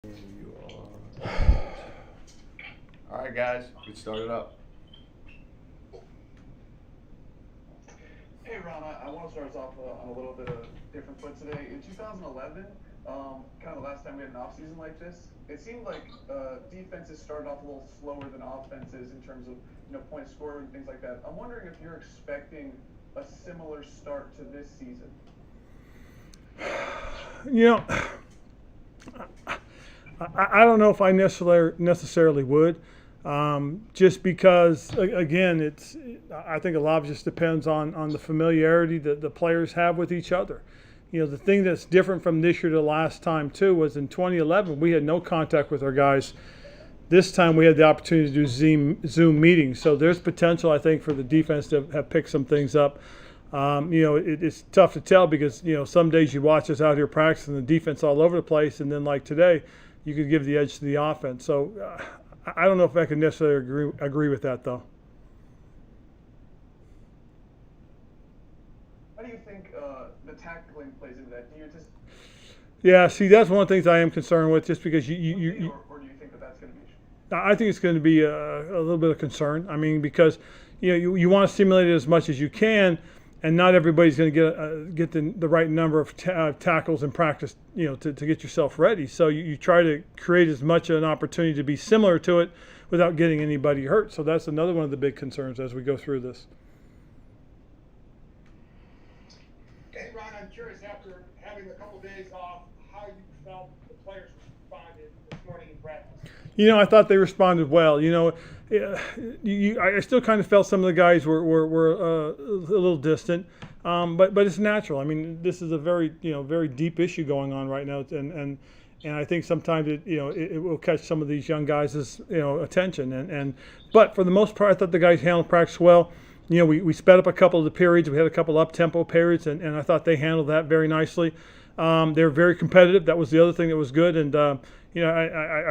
You are. All right, guys, get started up. Hey Ron, I want to start us off on a little bit of different foot today. In 2011, kind of the last time we had an offseason like this, it seemed like defenses started off a little slower than offenses in terms of points scored and things like that. I'm wondering if you're expecting a similar start to this season. You know, I don't know if I necessarily would, just because again, I think a lot of it just depends on the familiarity that the players have with each other. You know, the thing that's different from this year to last time too was in 2011 we had no contact with our guys. This time we had the opportunity to do Zoom meetings, so there's potential I think for the defense to have picked some things up. It's tough to tell because some days you watch us out here practicing the defense all over the place, and then like today, you could give the edge to the offense. So I don't know if I can necessarily agree with that though. How do you think the tackling plays into that? Do you just Yeah, see, that's one of the things I am concerned with, just because or do you think that that's going to be? I think it's going to be a little bit of concern. I mean, because you want to stimulate it as much as you can, and not everybody's going to get the right number of tackles in practice, to get yourself ready. So you try to create as much of an opportunity to be similar to it without getting anybody hurt. So that's another one of the big concerns as we go through this. Hey, Ron, I'm curious, after having a couple days off, how you felt the players responded this morning in practice. I thought they responded well. I still kind of felt some of the guys were a little distant, but it's natural. I mean, this is a very very deep issue going on right now, and I think sometimes it will catch some of these young guys' attention. But for the most part, I thought the guys handled practice well. We sped up a couple of the periods. We had a couple up-tempo periods, and I thought they handled that very nicely. They were very competitive. That was the other thing that was good, and I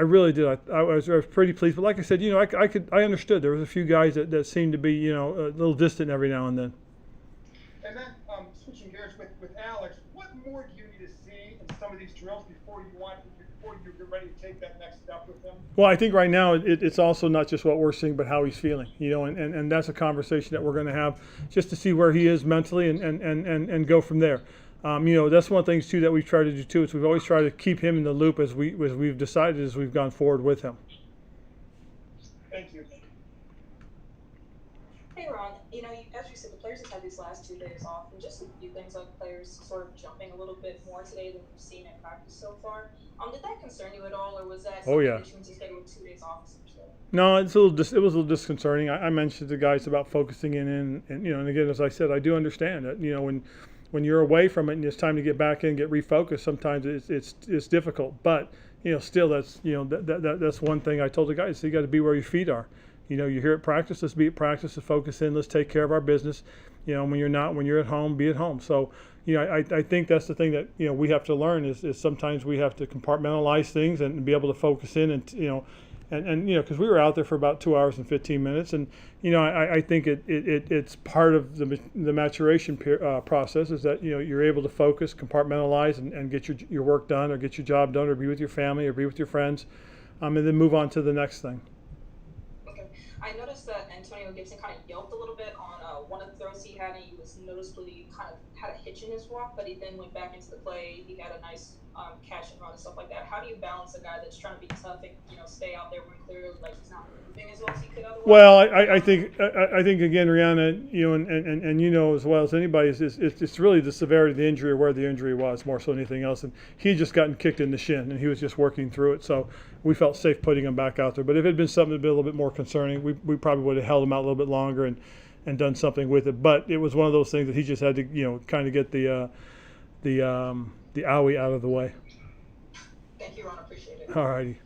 really did. I was pretty pleased. But like I said, I understood there was a few guys that seemed to be a little distant every now and then. And then switching gears with Alex, what more do you need to see in some of these drills before you're ready to take that next step with him? Well, I think right now it's also not just what we're seeing, but how he's feeling. And that's a conversation that we're going to have just to see where he is mentally and go from there. That's one of the things too that we've tried to do too, is we've always tried to keep him in the loop as we've decided as we've gone forward with him. Thank you. Hey Ron, as you said, the players have had these last 2 days off, and just a few things like players sort of jumping a little bit more today than we've seen in practice so far. Did that concern you at all, or was that Oh yeah. something that you scheduled 2 days off essentially? No, it was a little disconcerting. I mentioned to the guys about focusing in, and again, as I said, I do understand that when you're away from it and it's time to get back in and get refocused, sometimes it's difficult. But still, that's one thing I told the guys: you got to be where your feet are. You're here at practice. Let's be at practice. Let's focus in. Let's take care of our business. When you're at home, be at home. So I think that's the thing that we have to learn is sometimes we have to compartmentalize things and be able to focus in and because we were out there for about 2 hours and 15 minutes, and I think it's part of the maturation process is that you're able to focus, compartmentalize, and get your work done, or get your job done, or be with your family, or be with your friends, and then move on to the next thing. Okay. I noticed that Antonio Gibson kind of yelped a little bit on one of the throws he had, and he was noticeably kind of had a hitch in his walk, but he then went back into the play. He had a nice catch and run and stuff like that. How do you balance a guy that's trying to be tough and stay out there when clearly he's not moving as well as he could otherwise? Well, I think again, Rihanna, and as well as anybody, it's really the severity of the injury or where the injury was more so than anything else. And he had just gotten kicked in the shin, and he was just working through it. So we felt safe putting him back out there. But if it had been something that had been a little bit more concerning, we probably would have held him out a little bit longer and done something with it. But it was one of those things that he just had to kind of get the owie out of the way. Thank you, Ron. Appreciate it. All righty.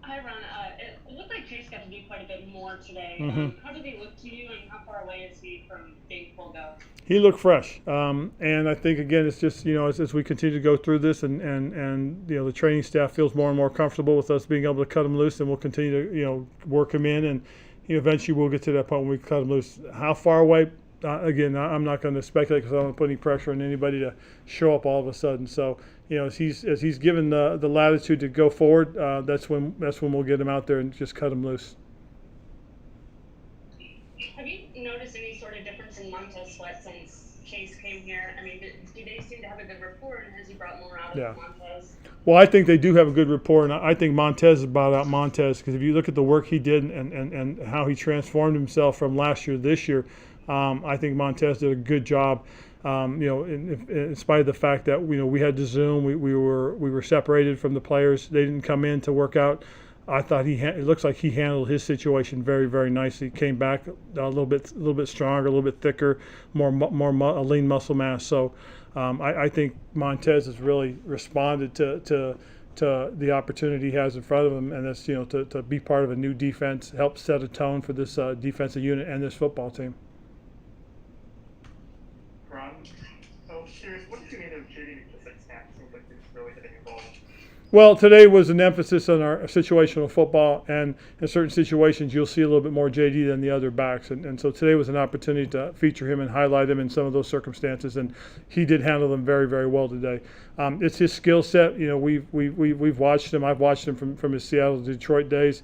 Hi, Ron. It looked like Chase got to do quite a bit more today. Mm-hmm. How did he look to you, and how far away is he from being pulled out? He looked fresh, and I think again it's just as we continue to go through this, and the training staff feels more and more comfortable with us being able to cut him loose, and we'll continue to work him in, and eventually we'll get to that point when we cut him loose. How far away? Again, I'm not going to speculate because I don't want to put any pressure on anybody to show up all of a sudden. So as he's given the latitude to go forward, that's when we'll get him out there and just cut him loose. Have you noticed any sort of difference in Montez Sweat since Chase came here? I mean, do they seem to have a good rapport, and has he brought more out of Montez? Well, I think they do have a good rapport, and I think Montez is brought out Montez, because if you look at the work he did and how he transformed himself from last year to this year, I think Montez did a good job. In spite of the fact that we had to Zoom, we were separated from the players. They didn't come in to work out. I thought it looks like he handled his situation very, very nicely. Came back a little bit stronger, a little bit thicker, more lean muscle mass. So I think Montez has really responded to the opportunity he has in front of him, and that's to be part of a new defense, help set a tone for this defensive unit and this football team. Ron, I was curious, what did you mean of JD to 6 snaps? Seems like he's really hitting a ball. Well, today was an emphasis on our situational football, and in certain situations you'll see a little bit more JD than the other backs, and so today was an opportunity to feature him and highlight him in some of those circumstances, and he did handle them very, very well today. It's his skill set. We've watched him. I've watched him from his Seattle to Detroit days,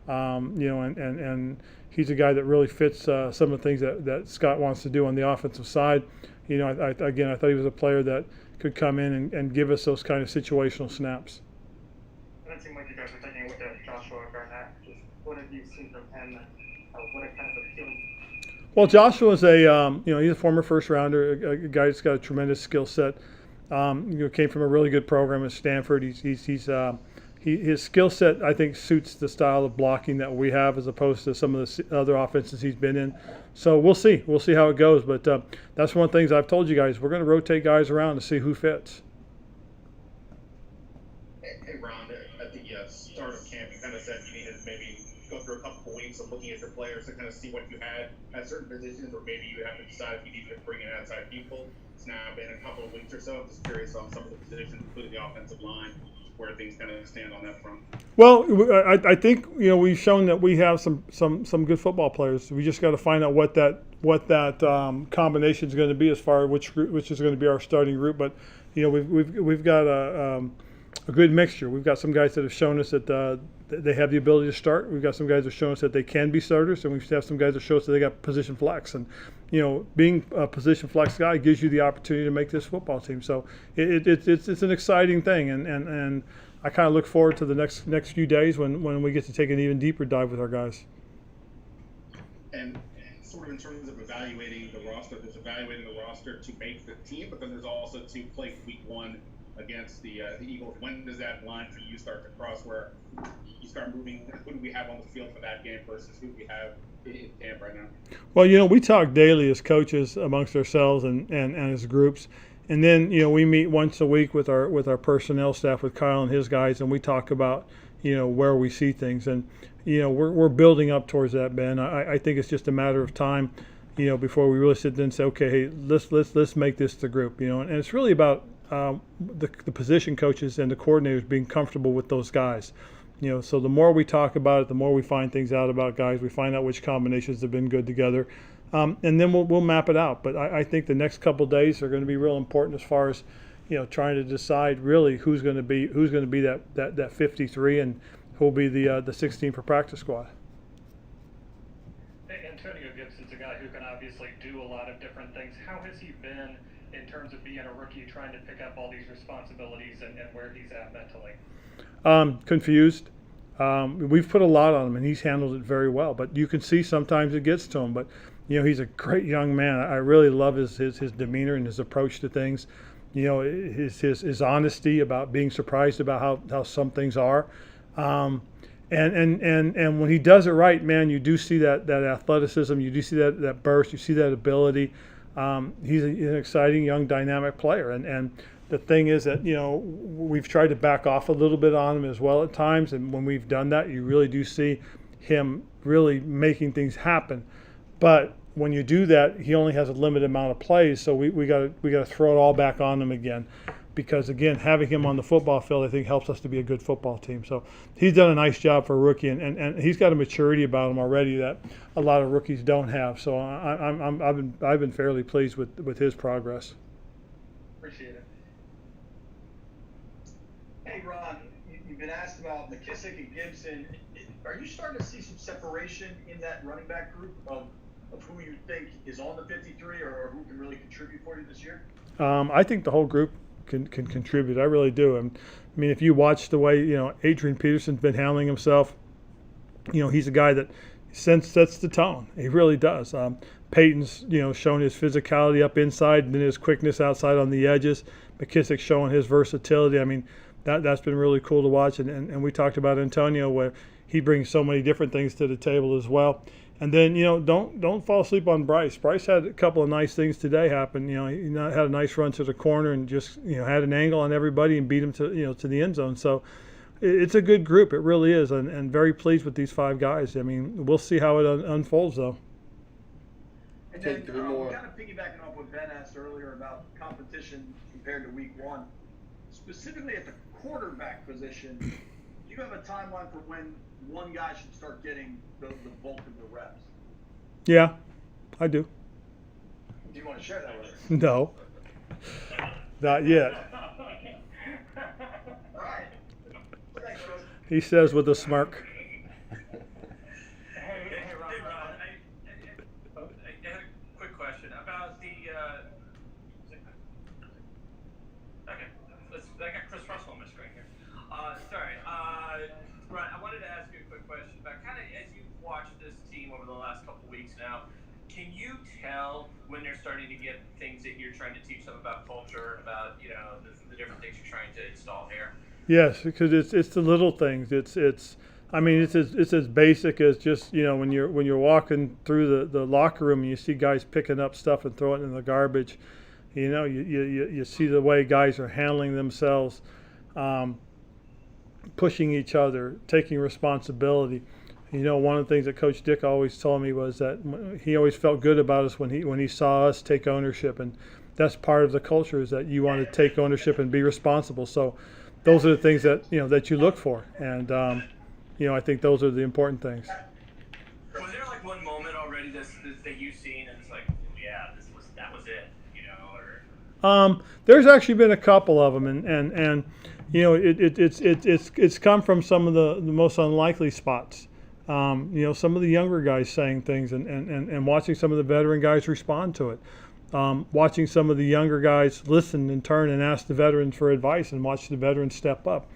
and he's a guy that really fits some of the things that Scott wants to do on the offensive side. I thought he was a player that could come in and give us those kind of situational snaps. It seemed like you guys were taking a look at Joshua Garnett. Just what have you seen from him? What kind of appealing? Well, Joshua is he's a former first rounder, a guy that's got a tremendous skill set. Came from a really good program at Stanford. His skill set, I think, suits the style of blocking that we have as opposed to some of the other offenses he's been in. So we'll see. We'll see how it goes. But that's one of the things I've told you guys. We're going to rotate guys around to see who fits. Hey, Ron, at the start of camp, you kind of said you needed to maybe go through a couple of weeks of looking at your players to kind of see what you had at certain positions, or maybe you have to decide if you needed to bring in outside people. It's now been a couple of weeks or so. I'm just curious on some of the positions, including the offensive line, where things kind of stand on that front. Well, I think we've shown that we have some good football players. We just got to find out what that combination is going to be as far as which is going to be our starting group. But we've got a good mixture. We've got some guys that have shown us that they have the ability to start. We've got some guys that have shown us that they can be starters, and we have some guys that show us that they got position flex. And being a position flex guy gives you the opportunity to make this football team. So it's an exciting thing, and I kind of look forward to the next few days when we get to take an even deeper dive with our guys. And sort of in terms of evaluating the roster, there's evaluating the roster to make the team, but then there's also to play week 1 against the Eagles. When does that line for you start to cross where you start moving? Who do we have on the field for that game versus who we have in camp right now? Well, we talk daily as coaches amongst ourselves and as groups, and then we meet once a week with our personnel staff, with Kyle and his guys, and we talk about where we see things, and we're building up towards that, Ben. I think it's just a matter of time, before we really sit there and say, okay, hey, let's make this the group, and it's really about the position coaches and the coordinators being comfortable with those guys. So the more we talk about it, the more we find things out about guys. We find out which combinations have been good together, and then we'll map it out. But I think the next couple of days are going to be real important as far as trying to decide really who's going to be that 53 and who'll be the 16 for practice squad. Antonio Gibson's a guy who can obviously do a lot of different things. How has he been in terms of being a rookie, trying to pick up all these responsibilities and where he's at mentally? Confused. We've put a lot on him, and he's handled it very well. But you can see sometimes it gets to him. But he's a great young man. I really love his demeanor and his approach to things. His honesty about being surprised about how some things are. And when he does it right, man, you do see that athleticism. You do see that burst. You see that ability. He's an exciting young dynamic player, and the thing is that we've tried to back off a little bit on him as well at times, and when we've done that, you really do see him really making things happen. But when you do that, he only has a limited amount of plays, so we got to throw it all back on him again, because again, having him on the football field, I think, helps us to be a good football team. So he's done a nice job for a rookie, and he's got a maturity about him already that a lot of rookies don't have. So I've been fairly pleased with his progress. Appreciate it. Hey, Ron, you've been asked about McKissick and Gibson. Are you starting to see some separation in that running back group of who you think is on the 53 or who can really contribute for you this year? I think the whole group can contribute. I really do. I mean, if you watch the way Adrian Peterson's been handling himself, he's a guy that sets the tone. He really does. Peyton's showing his physicality up inside and then his quickness outside on the edges. McKissick showing his versatility. I mean, that's been really cool to watch. And we talked about Antonio, where he brings so many different things to the table as well. And then don't fall asleep on Bryce. Bryce had a couple of nice things today happen. He had a nice run to the corner and just had an angle on everybody and beat him to to the end zone. So it's a good group. It really is, and very pleased with these 5 guys. I mean, we'll see how it unfolds though. And then kind of piggybacking off what Ben asked earlier about competition compared to week 1, specifically at the quarterback position, do you have a timeline for when one guy should start getting the bulk of the reps? Yeah, I do. Do you want to share that with us? No, not yet. All right. Thanks, Rose. He says with a smirk. Hey, Ron, I had a quick question about the. Okay, I got Chris Russell on my screen here. Sorry, Ron, I wanted to ask you a quick question about kind of as you've watched this team over the last couple weeks now. Can you tell when they're starting to get things that you're trying to teach them about culture, about the different things you're trying to install here? Yes, because it's the little things. It's as basic as just when you're walking through the locker room and you see guys picking up stuff and throwing it in the garbage. You see the way guys are handling themselves, pushing each other, taking responsibility. One of the things that Coach Dick always told me was that he always felt good about us when he saw us take ownership, and that's part of the culture, is that you want to take ownership and be responsible. So those are the things that that you look for, and I think those are the important things. Was there like one moment already that you've seen and it's like, yeah, that was it, or? There's actually been a couple of them, and it's come from some of the most unlikely spots. Some of the younger guys saying things and watching some of the veteran guys respond to it. Watching some of the younger guys listen and turn and ask the veterans for advice and watch the veterans step up.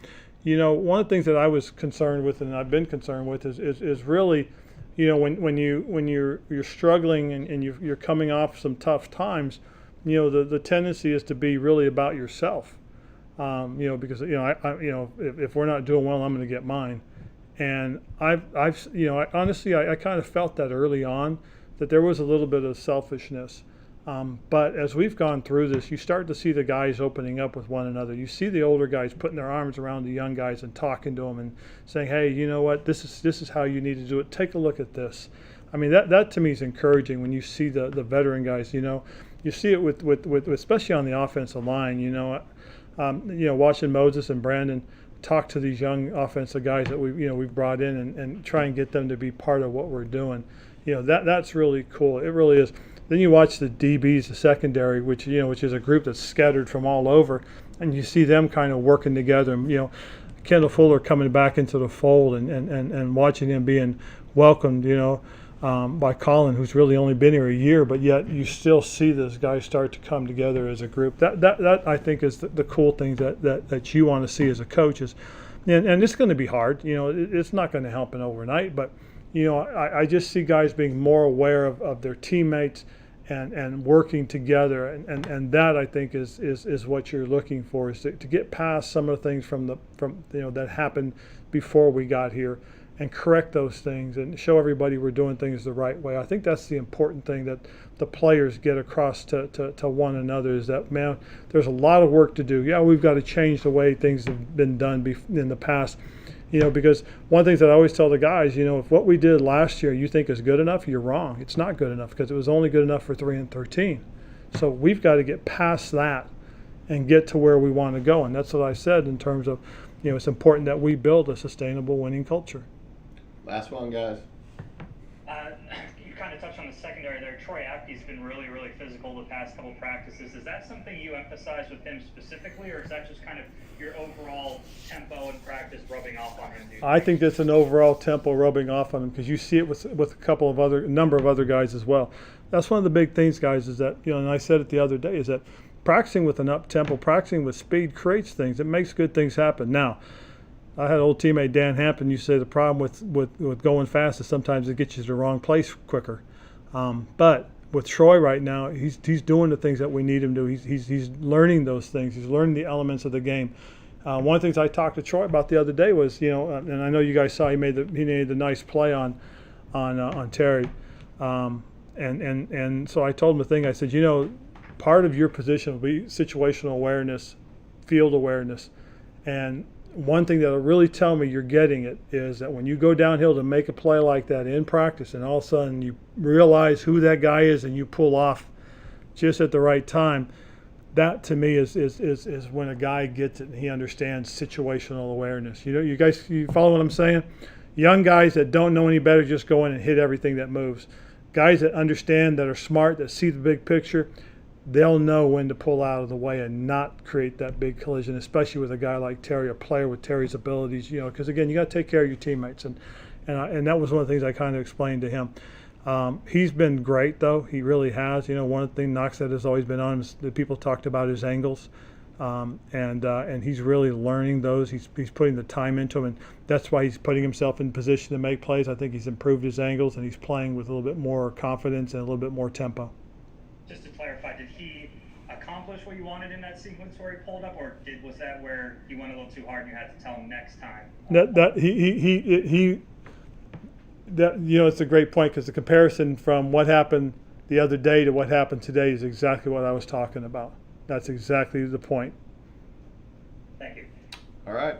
One of the things that I was concerned with and I've been concerned with is really, when you're struggling and you're coming off some tough times, the tendency is to be really about yourself. Because if we're not doing well, I'm going to get mine. And I honestly kind of felt that early on, that there was a little bit of selfishness. But as we've gone through this, you start to see the guys opening up with one another. You see the older guys putting their arms around the young guys and talking to them and saying, "Hey, you know what? This is how you need to do it. Take a look at this." I mean, that to me is encouraging when you see the veteran guys. You see it with especially on the offensive line. Watching Moses and Brandon talk to these young offensive guys that we've brought in and try and get them to be part of what we're doing. That's really cool. It really is. Then you watch the DBs, the secondary, which is a group that's scattered from all over, and you see them kind of working together. Kendall Fuller coming back into the fold and watching him being welcomed, by Colin, who's really only been here a year, but yet you still see this guys start to come together as a group. That I think is the cool thing that you want to see as a coach is, and it's going to be hard. It's not going to happen overnight, but I just see guys being more aware of their teammates and working together, and that I think is what you're looking for, is to get past some of the things from that happened before we got here, and correct those things and show everybody we're doing things the right way. I think that's the important thing that the players get across to one another, is that, man, there's a lot of work to do. Yeah, we've got to change the way things have been done in the past. Because one of the things that I always tell the guys, if what we did last year you think is good enough, you're wrong. It's not good enough, because it was only good enough for 3-13. So we've got to get past that and get to where we want to go. And that's what I said in terms of, it's important that we build a sustainable winning culture. Last one, guys. you kind of touched on the secondary there. Troy Ackey's been really, really physical the past couple practices. Is that something you emphasize with him specifically, or is that just kind of your overall tempo and practice rubbing off on him? I think that's an overall tempo rubbing off on him, because you see it with a number of other guys as well. That's one of the big things, guys, is that, and I said it the other day, is that practicing with an up tempo, practicing with speed creates things. It makes good things happen. Now, I had an old teammate, Dan Hampton, you say the problem with going fast is sometimes it gets you to the wrong place quicker. But with Troy right now, he's doing the things that we need him to. He's learning those things. He's learning the elements of the game. One of the things I talked to Troy about the other day was, and I know you guys saw he made the nice play on Terry, and so I told him the thing. I said, part of your position will be situational awareness, field awareness, and one thing that'll really tell me you're getting it is that when you go downhill to make a play like that in practice, and all of a sudden you realize who that guy is and you pull off just at the right time, that to me is when a guy gets it and he understands situational awareness. You guys, you follow what I'm saying? Young guys that don't know any better just go in and hit everything that moves. Guys that understand, that are smart, that see the big picture, they'll know when to pull out of the way and not create that big collision, especially with a guy like Terry, a player with Terry's abilities, because again, you got to take care of your teammates. And that was one of the things I kind of explained to him. He's been great, though. He really has. One of the things Knox said has always been on him is that people talked about his angles. And he's really learning those. He's putting the time into them, and that's why he's putting himself in position to make plays. I think he's improved his angles, and he's playing with a little bit more confidence and a little bit more tempo. Just to clarify, did he accomplish what you wanted in that sequence where he pulled up, or was that where he went a little too hard and you had to tell him next time? It's a great point, because the comparison from what happened the other day to what happened today is exactly what I was talking about. That's exactly the point. Thank you. All right.